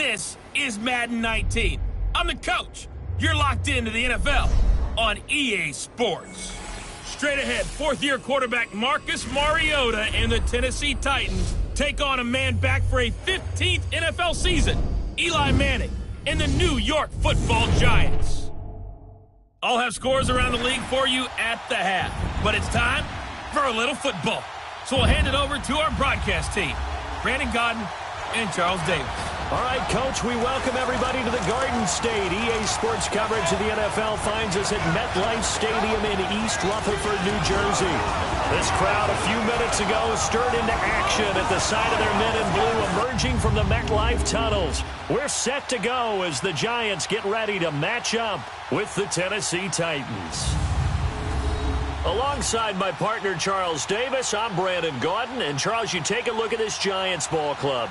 This is Madden 19. I'm the coach. You're locked into the NFL on EA Sports. Straight ahead, fourth-year quarterback Marcus Mariota and the Tennessee Titans take on a man back for a 15th NFL season, Eli Manning and the New York Football Giants. I'll have scores around the league for you at the half, but it's time for a little football. So we'll hand it over to our broadcast team, Brandon Godden and Charles Davis. All right, Coach, we welcome everybody to the Garden State. EA Sports coverage of the NFL finds us at MetLife Stadium in East Rutherford, New Jersey. This crowd a few minutes ago stirred into action at the side of their men in blue emerging from the MetLife tunnels. We're set to go as the Giants get ready to match up with the Tennessee Titans. Alongside my partner, Charles Davis, I'm Brandon Gaudin. And, Charles, you take a look at this Giants ball club.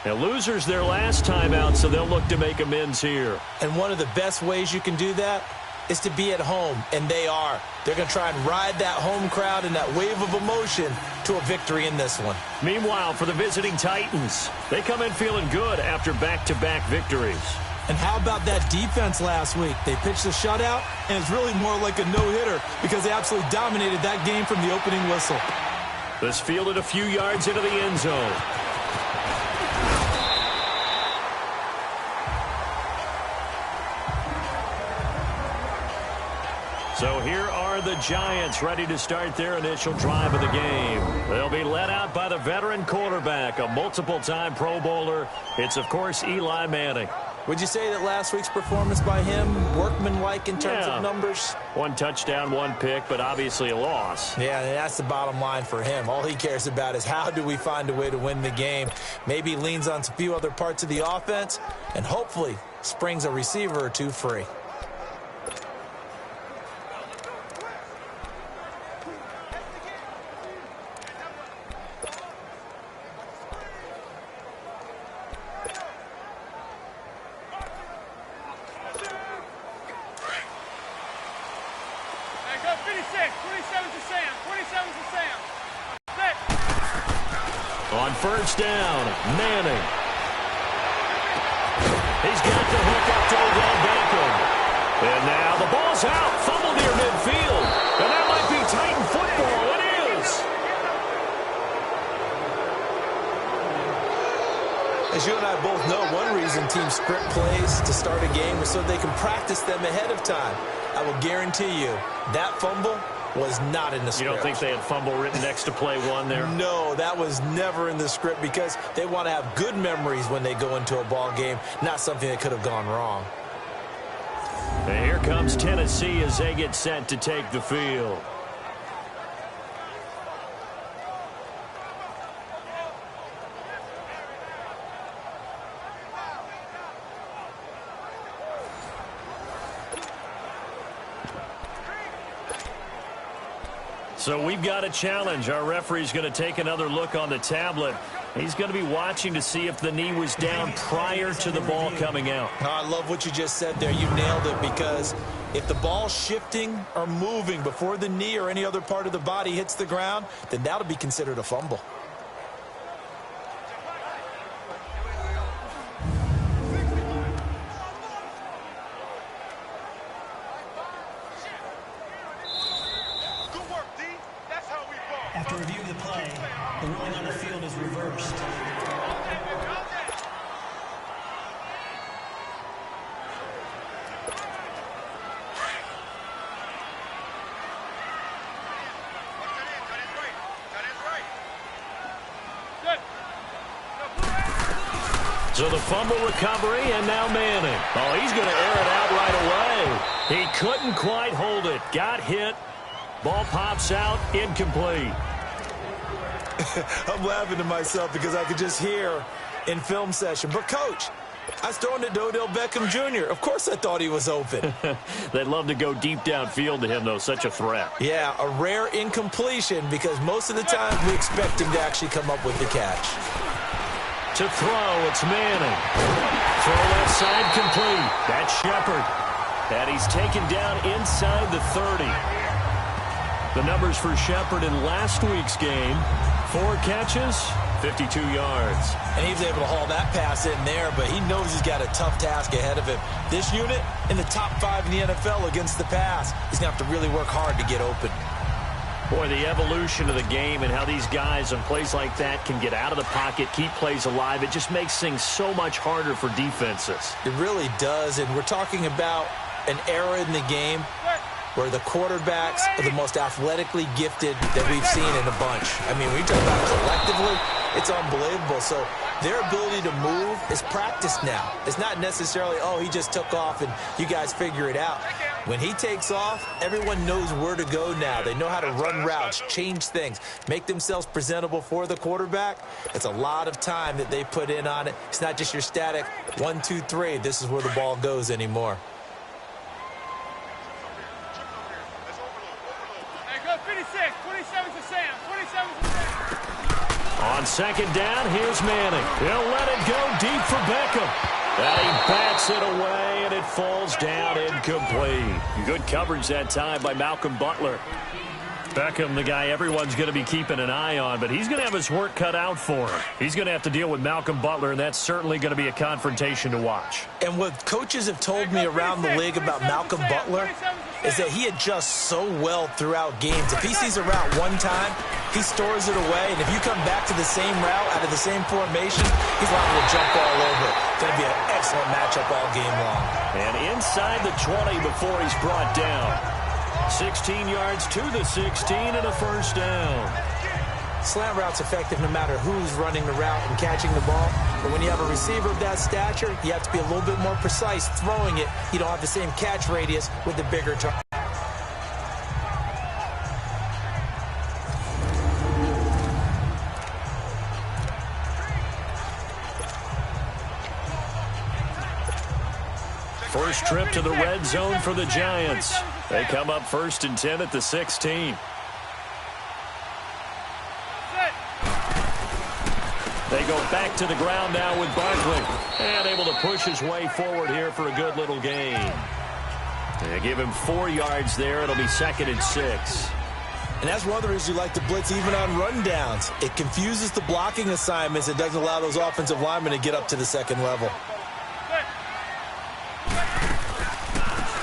Now, losers their last time out, so they'll look to make amends here. And one of the best ways you can do that is to be at home, and they are. They're going to try and ride that home crowd and that wave of emotion to a victory in this one. Meanwhile, for the visiting Titans, they come in feeling good after back-to-back victories. And how about that defense last week? They pitched a shutout, and it's really more like a no-hitter because they absolutely dominated that game from the opening whistle. This fielded a few yards into the end zone. So here are the Giants ready to start their initial drive of the game. They'll be led out by the veteran quarterback, a multiple-time Pro Bowler. It's, of course, Eli Manning. Would you say that last week's performance by him, workmanlike in terms of numbers? One touchdown, one pick, but obviously a loss. Yeah, and that's the bottom line for him. All he cares about is how do we find a way to win the game. Maybe leans on a few other parts of the offense and hopefully springs a receiver or two free. On first down, Manning. He's got the hook up to Odell Beckham. And now the ball's out, fumble near midfield. And that might be Titan football. It is. As you and I both know, one reason teams script plays to start a game is so they can practice them ahead of time. I will guarantee you that fumble was not in the script. You don't think they had fumble written next to play one there? No, that was never in the script because they want to have good memories when they go into a ball game, not something that could have gone wrong. And here comes Tennessee as they get set to take the field. So we've got a challenge. Our referee's going to take another look on the tablet. He's going to be watching to see if the knee was down prior to the ball coming out. Oh, I love what you just said there. You nailed it because if the ball's shifting or moving before the knee or any other part of the body hits the ground, then that'll be considered a fumble. After review of the play, the ruling on the field is reversed. So the fumble recovery, and now Manning. Oh, he's going to air it out right away. He couldn't quite hold it. Got hit. Ball pops out, incomplete. I'm laughing to myself because I could just hear in film session. But, Coach, I was throwing it to Odell Beckham Jr. Of course I thought he was open. They'd love to go deep downfield to him, though. Such a threat. Yeah, a rare incompletion because most of the time we expect him to actually come up with the catch. To throw, it's Manning. Throw left side complete. That's Shepard. And he's taken down inside the 30. The numbers for Shepard in last week's game: 4 catches, 52 yards. And he was able to haul that pass in there, but he knows he's got a tough task ahead of him. This unit in the top 5 in the NFL against the pass. He's going to have to really work hard to get open. Boy, the evolution of the game and how these guys on plays like that can get out of the pocket, keep plays alive, it just makes things so much harder for defenses. It really does, and we're talking about an era in the game where the quarterbacks are the most athletically gifted that we've seen in a bunch. I mean, when you talk about it collectively, it's unbelievable. So their ability to move is practiced now. It's not necessarily, oh, he just took off and you guys figure it out. When he takes off, everyone knows where to go now. They know how to run routes, change things, make themselves presentable for the quarterback. It's a lot of time that they put in on it. It's not just your static 1, 2, 3. This is where the ball goes anymore. On second down, here's Manning. He'll let it go deep for Beckham. And he backs it away, and it falls down incomplete. Good coverage that time by Malcolm Butler. Beckham, the guy everyone's going to be keeping an eye on, but he's going to have his work cut out for him. He's going to have to deal with Malcolm Butler, and that's certainly going to be a confrontation to watch. And what coaches have told me around the league about Malcolm Butler is that he adjusts so well throughout games. If he sees a route one time, he stores it away, and if you come back to the same route out of the same formation, he's liable to jump all over it. Going to be an excellent matchup all game long. And inside the 20 before he's brought down. 16 yards to the 16 and a first down. Slant route's effective no matter who's running the route and catching the ball. But when you have a receiver of that stature, you have to be a little bit more precise throwing it. You don't have the same catch radius with the bigger target. First trip to the red zone for the Giants. They come up 1st and 10 at the 16. They go back to the ground now with Barkley. And able to push his way forward here for a good little gain. They give him 4 yards there. It'll be 2nd and 6. And that's one of the reasons you like to blitz even on rundowns. It confuses the blocking assignments. It doesn't allow those offensive linemen to get up to the second level.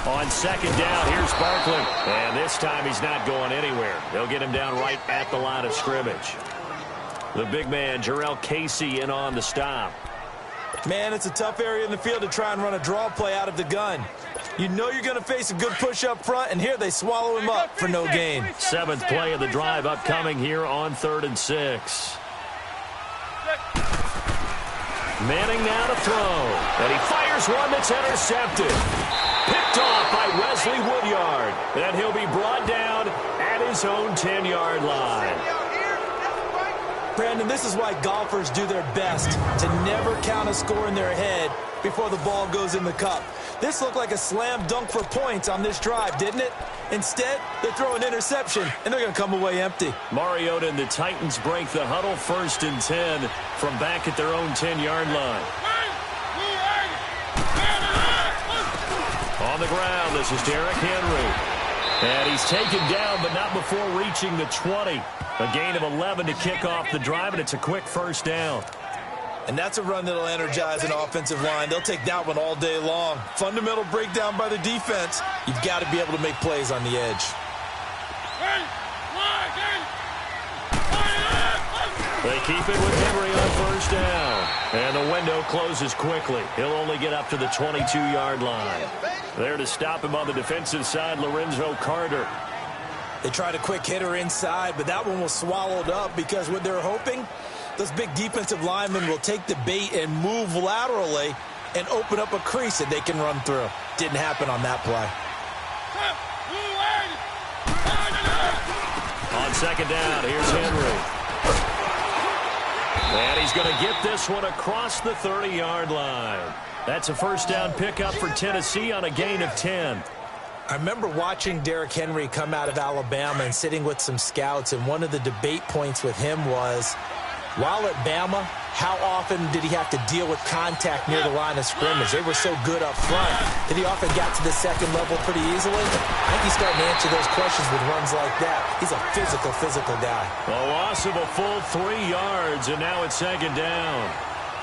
On second down, here's Barkley. And this time he's not going anywhere. They'll get him down right at the line of scrimmage. The big man, Jarrell Casey, in on the stop. Man, it's a tough area in the field to try and run a draw play out of the gun. You know you're going to face a good push up front, and here they swallow him up for no gain. 7th play of the drive upcoming here on 3rd and 6. Manning now to throw. And he fires one that's intercepted. Picked off by Wesley Woodyard. And he'll be brought down at his own 10-yard line. Brandon, this is why golfers do their best to never count a score in their head before the ball goes in the cup. This looked like a slam dunk for points on this drive, didn't it? Instead, they throw an interception, and they're going to come away empty. Mariota and the Titans break the huddle 1st and 10 from back at their own 10-yard line. On the ground, this is Derrick Henry. And he's taken down, but not before reaching the 20. A gain of 11 to kick off the drive, and it's a quick first down. And that's a run that'll energize an offensive line. They'll take that one all day long. Fundamental breakdown by the defense. You've got to be able to make plays on the edge. They keep it with Henry on first down. And the window closes quickly. He'll only get up to the 22-yard line. There to stop him on the defensive side, Lorenzo Carter. They tried a quick hitter inside, but that one was swallowed up because what they're hoping, those big defensive linemen will take the bait and move laterally and open up a crease that they can run through. Didn't happen on that play. On second down, here's Henry. And he's going to get this one across the 30-yard line. That's a first down pickup for Tennessee on a gain of 10. I remember watching Derrick Henry come out of Alabama and sitting with some scouts, and one of the debate points with him was, while at Bama, how often did he have to deal with contact near the line of scrimmage? They were so good up front that he often got to the second level pretty easily. I think he's starting to answer those questions with runs like that. He's a physical guy. A loss of a full 3 yards, and now it's second down.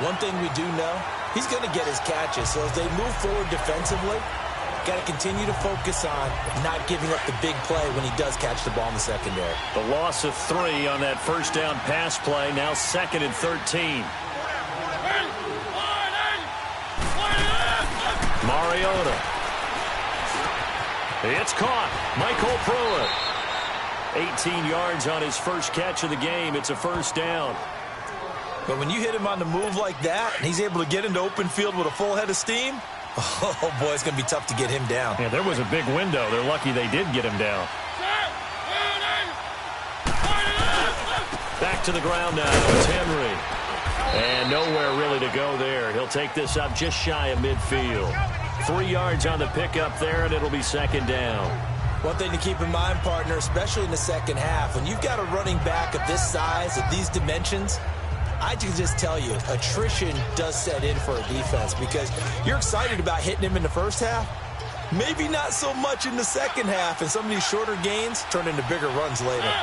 One thing we do know, he's going to get his catches. So as they move forward defensively, got to continue to focus on not giving up the big play when he does catch the ball in the secondary. The loss of 3 on that first down pass play, now 2nd and 13. Mariota. It's caught. Michael Pruitt. 18 yards on his first catch of the game. It's a first down. But when you hit him on the move like that, and he's able to get into open field with a full head of steam, oh, boy, it's going to be tough to get him down. Yeah, there was a big window. They're lucky they did get him down. Back to the ground now. It's Henry. And nowhere really to go there. He'll take this up just shy of midfield. 3 yards on the pickup there, and it'll be second down. One thing to keep in mind, partner, especially in the second half, when you've got a running back of this size, of these dimensions, I can just tell you, attrition does set in for a defense because you're excited about hitting him in the first half. Maybe not so much in the second half, and some of these shorter gains turn into bigger runs later.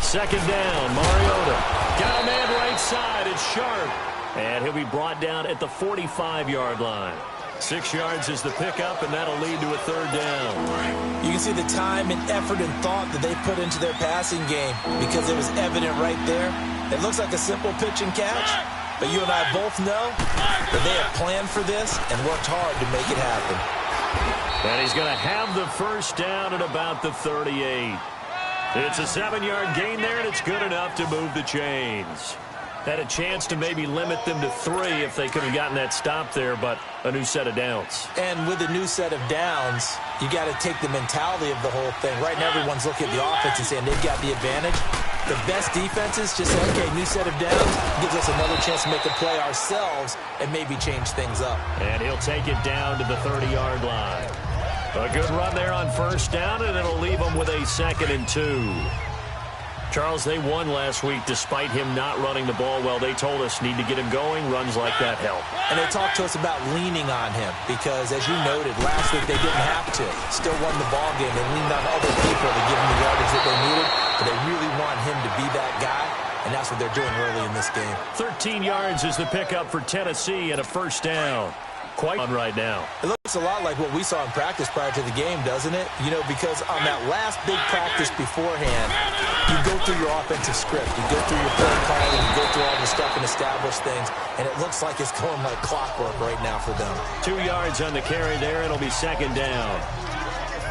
Second down, Mariota. Got a man right side. It's Sharp. And he'll be brought down at the 45-yard line. 6 yards is the pickup, and that'll lead to a third down. You can see the time and effort and thought that they put into their passing game because it was evident right there. It looks like a simple pitch and catch, but you and I both know that they have planned for this and worked hard to make it happen. And he's going to have the first down at about the 38. It's a 7-yard gain there, and it's good enough to move the chains. Had a chance to maybe limit them to 3 if they could have gotten that stop there, but a new set of downs. And with a new set of downs, you got to take the mentality of the whole thing. Right now, everyone's looking at the offense and saying they've got the advantage. The best defenses just say, okay, new set of downs gives us another chance to make a play ourselves and maybe change things up. And he'll take it down to the 30-yard line. A good run there on first down, and it'll leave them with a 2nd and 2. Charles, they won last week despite him not running the ball well. They told us need to get him going. Runs like that help. And they talked to us about leaning on him because, as you noted, last week they didn't have to. Still won the ball game. They leaned on other people to give them the yardage that they needed, but they really want him to be that guy, and that's what they're doing early in this game. 13 yards is the pickup for Tennessee and a first down. Quite on right now. It looks a lot like what we saw in practice prior to the game, doesn't it? You know, because on that last big practice beforehand, you go through your offensive script. You go through your play calling. You go through all the stuff and establish things. And it looks like it's going like clockwork right now for them. 2 yards on the carry there. It'll be second down.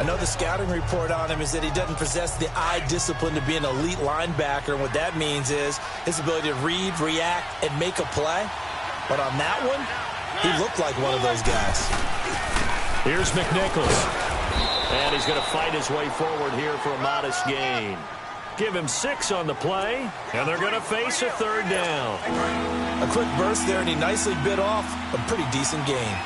I know the scouting report on him is that he doesn't possess the eye discipline to be an elite linebacker. And what that means is his ability to read, react, and make a play. But on that one, he looked like one of those guys. Here's McNichols. And he's going to fight his way forward here for a modest gain. Give him 6 on the play, and they're going to face a third down. A quick burst there, and he nicely bit off a pretty decent gain.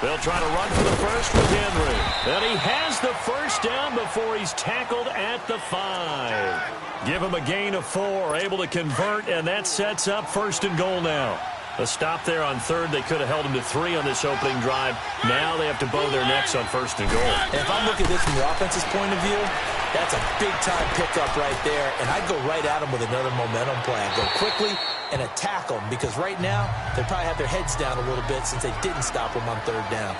They'll try to run for the first with Henry. And he has the first down before he's tackled at the 5. Give him a gain of 4, able to convert, and that sets up first and goal now. A stop there on third. They could have held him to 3 on this opening drive. Now they have to bow their necks on first and goal. And if I'm looking at this from the offense's point of view, that's a big-time pickup right there. And I'd go right at him with another momentum play. I'd go quickly and attack them because right now they probably have their heads down a little bit since they didn't stop them on third down.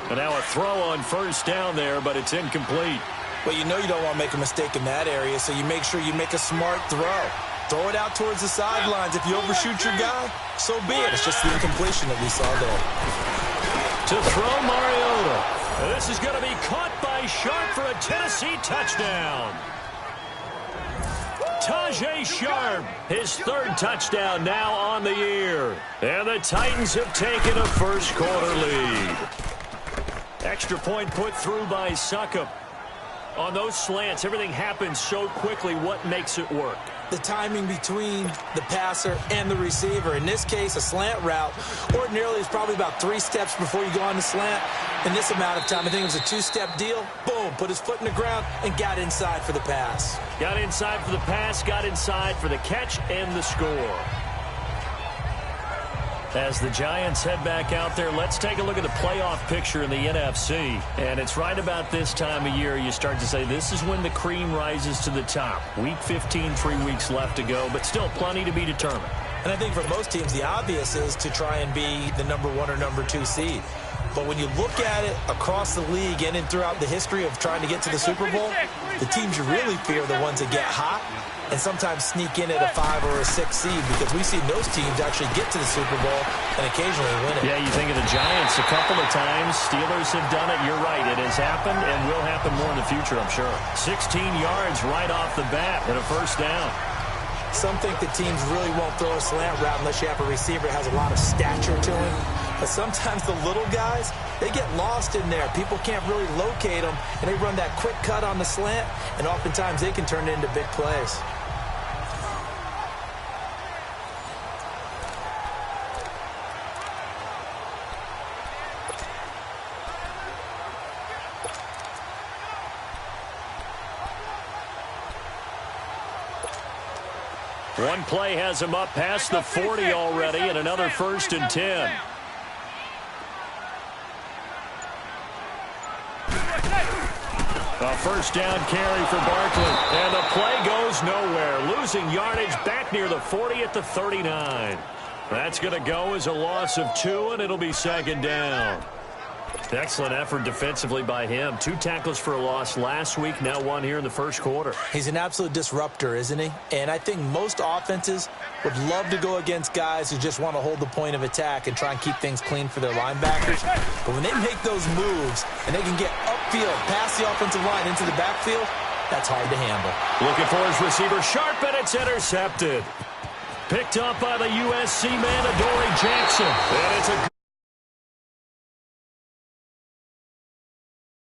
And now a throw on first down there, but it's incomplete. Well, you know you don't want to make a mistake in that area, so you make sure you make a smart throw. Throw it out towards the sidelines. If you overshoot your guy, so be it. It's just the incompletion that we saw there. To throw Mariota. This is going to be caught by Sharp for a Tennessee touchdown. Tajay Sharp, his 3rd touchdown now on the year. And the Titans have taken a first-quarter lead. Extra point put through by Succop. On those slants, everything happens so quickly. What makes it work? The timing between the passer and the receiver. In this case, a slant route ordinarily is probably about 3 steps before you go on the slant. In this amount of time, I think it was a 2-step deal. Boom, put his foot in the ground and got inside for the pass. Got inside for the pass, got inside for the catch and the score. As the Giants head back out there, let's take a look at the playoff picture in the NFC. And it's right about this time of year you start to say this is when the cream rises to the top. Week 15, 3 weeks left to go, but still plenty to be determined. And I think for most teams, the obvious is to try and be the number 1 or number 2 seed. But when you look at it across the league and throughout the history of trying to get to the Super Bowl, the teams you really fear are the ones that get hot and sometimes sneak in at a 5 or a 6 seed, because we've seen those teams actually get to the Super Bowl and occasionally win it. Yeah, you think of the Giants a couple of times. Steelers have done it. You're right. It has happened and will happen more in the future, I'm sure. 16 yards right off the bat and a first down. Some think the teams really won't throw a slant route unless you have a receiver that has a lot of stature to him. But sometimes the little guys, they get lost in there. People can't really locate them, and they run that quick cut on the slant, and oftentimes they can turn it into big plays. One play has him up past the 40 already, and another 1st and 10. A first down carry for Barkley. And the play goes nowhere. Losing yardage back near the 40 at the 39. That's going to go as a loss of 2, and it'll be 2nd down. Excellent effort defensively by him. 2 tackles for a loss last week, now 1 here in the first quarter. He's an absolute disruptor, isn't he? And I think most offenses would love to go against guys who just want to hold the point of attack and try and keep things clean for their linebackers. But when they make those moves and they can get upfield, past the offensive line into the backfield, that's hard to handle. Looking for his receiver, sharp, and it's intercepted. Picked up by the USC man, Adoree Jackson. And it's a